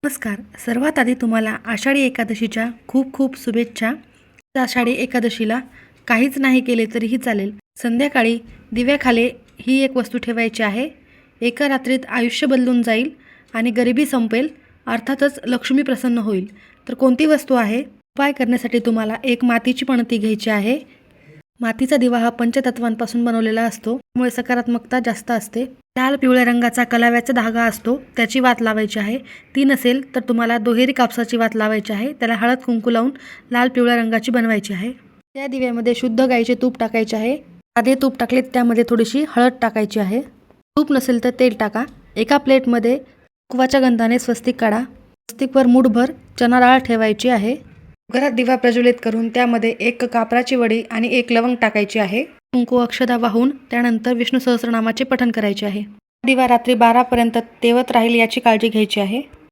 नमस्कार. सर्वात आधी तुम्हाला आषाढी एकादशीच्या खूप खूप शुभेच्छा. आषाढी एकादशीला काहीच नाही केले तरीही चालेल. संध्याकाळी दिव्याखाली ही एक वस्तू ठेवायची आहे. एका रात्रीत आयुष्य बदलून जाईल आणि गरिबी संपेल, अर्थातच लक्ष्मी प्रसन्न होईल. तर कोणती वस्तू आहे? उपाय करण्यासाठी तुम्हाला एक मातीची पणती घ्यायची आहे. मातीचा दिवा हा पंचतत्वांपासून बनवलेला असतो, त्यामुळे सकारात्मकता जास्त असते. लाल पिवळ्या रंगाचा कलाव्याचा धागा असतो, त्याची वात लावायची आहे. ती नसेल तर तुम्हाला दुहेरी कापसाची वात लावायची आहे. त्याला हळद कुंकू लावून लाल पिवळ्या रंगाची बनवायची आहे. त्या दिव्यामध्ये शुद्ध गाईचे तूप टाकायचे आहे. साधे तूप टाकले त्यामध्ये थोडीशी हळद टाकायची आहे. तूप नसेल तर तेल टाका. एका प्लेटमध्ये कुंकवाच्या गंधाने स्वस्तिक काढा. स्वस्तिकवर मूठभर चणा डाळ ठेवायची आहे. घरात दिवा प्रज्वलित करून त्यामध्ये एक कापराची वडी आणि एक लवंग टाकायची आहे. कुंकू अक्षदा वाहून त्यानंतर विष्णू सहस्रनामाचे पठण करायचे आहे. दिवा रात्री 12 पर्यंत तेवत राहील याची काळजी घ्यायची आहे.